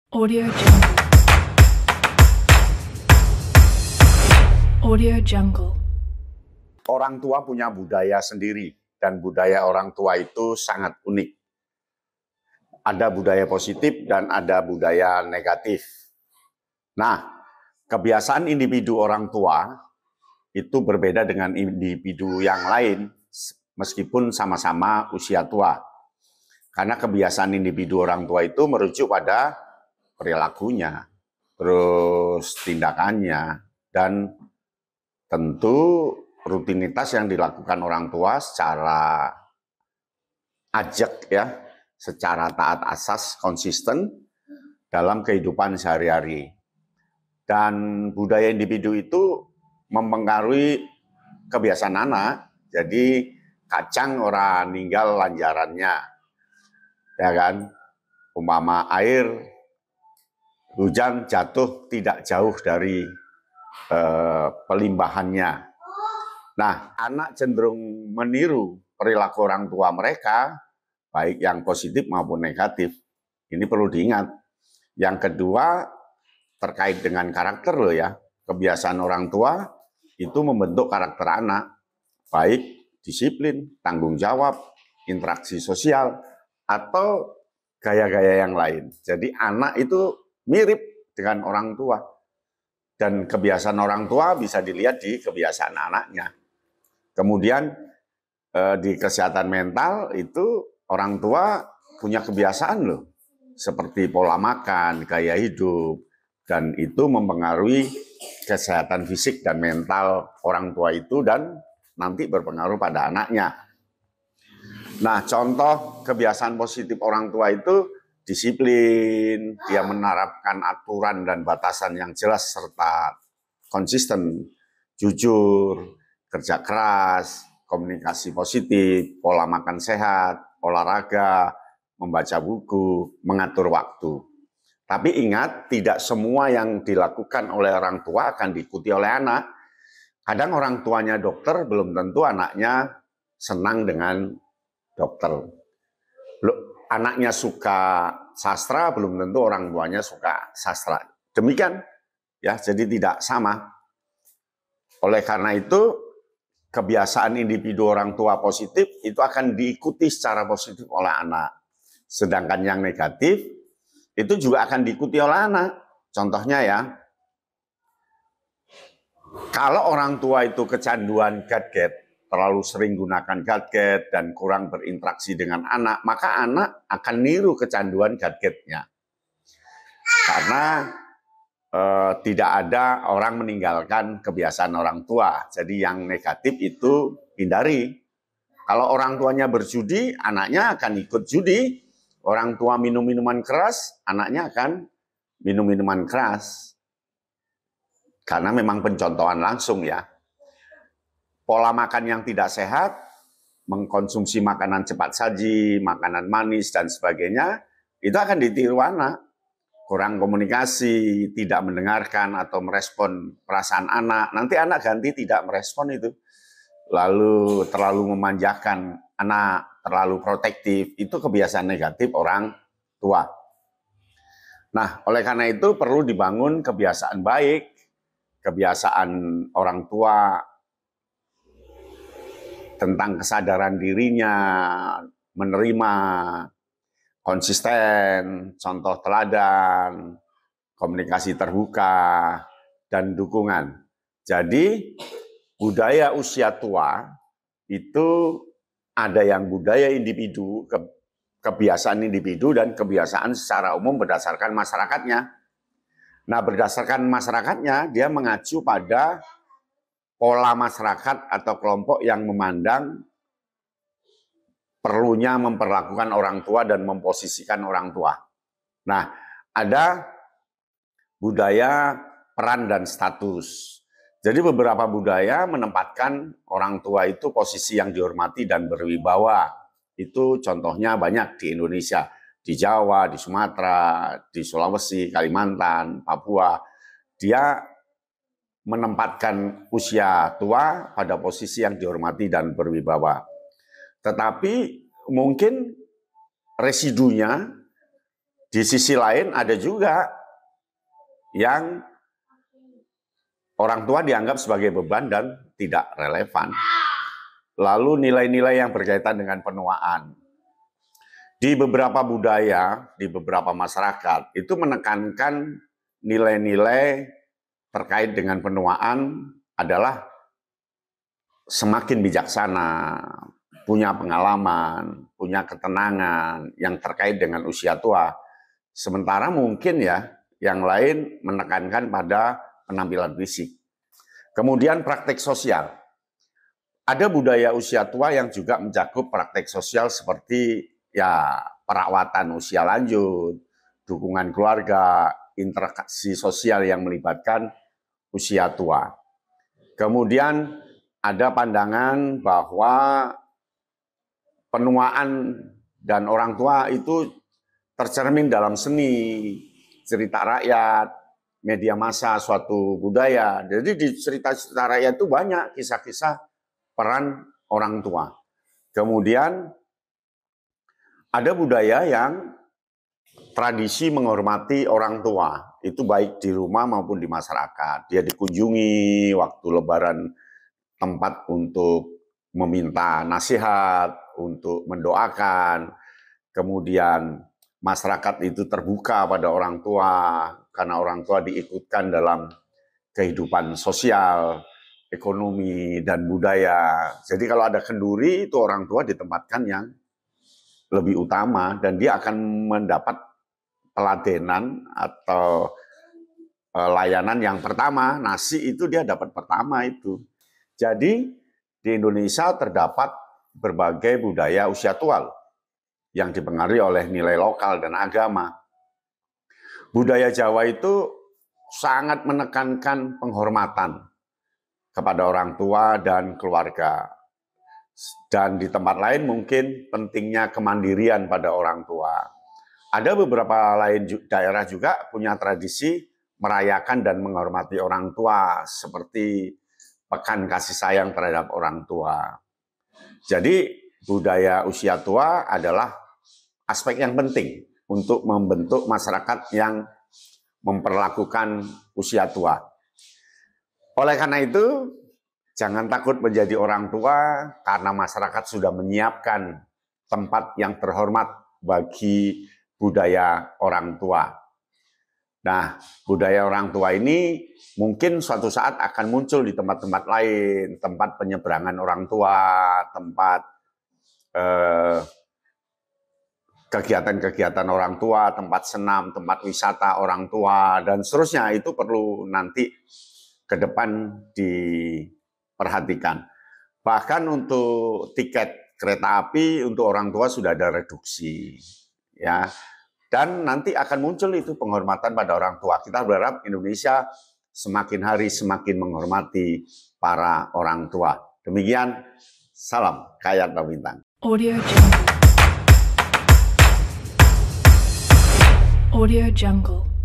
Audio Jungle. Audio Jungle. Orang tua punya budaya sendiri, dan budaya orang tua itu sangat unik. Ada budaya positif dan ada budaya negatif. Nah, kebiasaan individu orang tua itu berbeda dengan individu yang lain, meskipun sama-sama usia tua. Karena kebiasaan individu orang tua itu merujuk pada perilakunya, terus tindakannya, dan tentu rutinitas yang dilakukan orang tua secara ajak ya, secara taat asas konsisten dalam kehidupan sehari-hari. Dan budaya individu itu mempengaruhi kebiasaan anak. Jadi kacang orang ninggal lanjarannya. Ya kan? Umpama air hujan jatuh tidak jauh dari pelimbahannya. Nah, anak cenderung meniru perilaku orang tua mereka, baik yang positif maupun negatif. Ini perlu diingat. Yang kedua, terkait dengan karakter loh ya. Kebiasaan orang tua itu membentuk karakter anak, baik disiplin, tanggung jawab, interaksi sosial, atau gaya-gaya yang lain. Jadi anak itu mirip dengan orang tua. Dan kebiasaan orang tua bisa dilihat di kebiasaan anaknya. Kemudian di kesehatan mental itu orang tua punya kebiasaan loh. Seperti pola makan, gaya hidup. Dan itu mempengaruhi kesehatan fisik dan mental orang tua itu dan nanti berpengaruh pada anaknya. Nah, contoh kebiasaan positif orang tua itu disiplin, dia menerapkan aturan dan batasan yang jelas serta konsisten, jujur, kerja keras, komunikasi positif, pola makan sehat, olahraga, membaca buku, mengatur waktu. Tapi ingat, tidak semua yang dilakukan oleh orang tua akan diikuti oleh anak. Kadang orang tuanya dokter, belum tentu anaknya senang dengan dokter. Anaknya suka sastra, belum tentu orang tuanya suka sastra. Demikian, ya, jadi tidak sama. Oleh karena itu, kebiasaan individu orang tua positif itu akan diikuti secara positif oleh anak. Sedangkan yang negatif itu juga akan diikuti oleh anak. Contohnya ya, kalau orang tua itu kecanduan gadget, terlalu sering gunakan gadget dan kurang berinteraksi dengan anak, maka anak akan niru kecanduan gadgetnya. Karena tidak ada orang meninggalkan kebiasaan orang tua. Jadi yang negatif itu hindari. Kalau orang tuanya berjudi, anaknya akan ikut judi. Orang tua minum minuman keras, anaknya akan minum minuman keras. Karena memang pencontohan langsung ya. Pola makan yang tidak sehat, mengkonsumsi makanan cepat saji, makanan manis, dan sebagainya, itu akan ditiru anak. Kurang komunikasi, tidak mendengarkan atau merespon perasaan anak. Nanti anak ganti tidak merespon itu. Lalu terlalu memanjakan anak, terlalu protektif, itu kebiasaan negatif orang tua. Nah, oleh karena itu perlu dibangun kebiasaan baik, kebiasaan orang tua tentang kesadaran dirinya, menerima, konsisten, contoh teladan, komunikasi terbuka, dan dukungan. Jadi, budaya usia tua itu ada yang budaya individu, kebiasaan individu, dan kebiasaan secara umum berdasarkan masyarakatnya. Nah, berdasarkan masyarakatnya, dia mengacu pada pola masyarakat atau kelompok yang memandang perlunya memperlakukan orang tua dan memposisikan orang tua. Nah, ada budaya peran dan status. Jadi beberapa budaya menempatkan orang tua itu posisi yang dihormati dan berwibawa. Itu contohnya banyak di Indonesia, di Jawa, di Sumatera, di Sulawesi, Kalimantan, Papua. Dia menempatkan usia tua pada posisi yang dihormati dan berwibawa. Tetapi mungkin residunya Di sisi lain ada juga yang orang tua dianggap sebagai beban dan tidak relevan. Lalu nilai-nilai yang berkaitan dengan penuaan. Di beberapa budaya, di beberapa masyarakat, itu menekankan nilai-nilai terkait dengan penuaan adalah semakin bijaksana, punya pengalaman, punya ketenangan yang terkait dengan usia tua. Sementara mungkin ya, yang lain menekankan pada penampilan fisik. Kemudian praktek sosial. Ada budaya usia tua yang juga mencakup praktek sosial seperti ya perawatan usia lanjut, dukungan keluarga, interaksi sosial yang melibatkan usia tua. Kemudian ada pandangan bahwa penuaan dan orang tua itu tercermin dalam seni, cerita rakyat, media massa suatu budaya. Jadi di cerita-cerita rakyat itu banyak kisah-kisah peran orang tua. Kemudian ada budaya yang tradisi menghormati orang tua. Itu baik di rumah maupun di masyarakat. Dia dikunjungi waktu lebaran, tempat untuk meminta nasihat, untuk mendoakan. Kemudian masyarakat itu terbuka pada orang tua, karena orang tua diikutkan dalam kehidupan sosial, ekonomi, dan budaya. Jadi kalau ada kenduri, itu orang tua ditempatkan yang lebih utama, dan dia akan mendapat teladenan atau layanan yang pertama. Nasi itu dia dapat pertama itu. Jadi di Indonesia terdapat berbagai budaya usia tua yang dipengaruhi oleh nilai lokal dan agama. Budaya Jawa itu sangat menekankan penghormatan kepada orang tua dan keluarga. Dan di tempat lain mungkin pentingnya kemandirian pada orang tua. Ada beberapa daerah juga punya tradisi merayakan dan menghormati orang tua, seperti pekan kasih sayang terhadap orang tua. Jadi budaya usia tua adalah aspek yang penting untuk membentuk masyarakat yang memperlakukan usia tua. Oleh karena itu, jangan takut menjadi orang tua karena masyarakat sudah menyiapkan tempat yang terhormat bagi budaya orang tua. Nah, budaya orang tua ini mungkin suatu saat akan muncul di tempat-tempat lain, tempat penyeberangan orang tua, tempat kegiatan-kegiatan orang tua, tempat senam, tempat wisata orang tua, dan seterusnya. Itu perlu nanti ke depan diperhatikan. Bahkan untuk tiket kereta api untuk orang tua sudah ada reduksi, ya. Dan nanti akan muncul itu penghormatan pada orang tua. Kita berharap Indonesia semakin hari semakin menghormati para orang tua. Demikian, salam Kayat Bintang. Audio Jungle. Audio Jungle.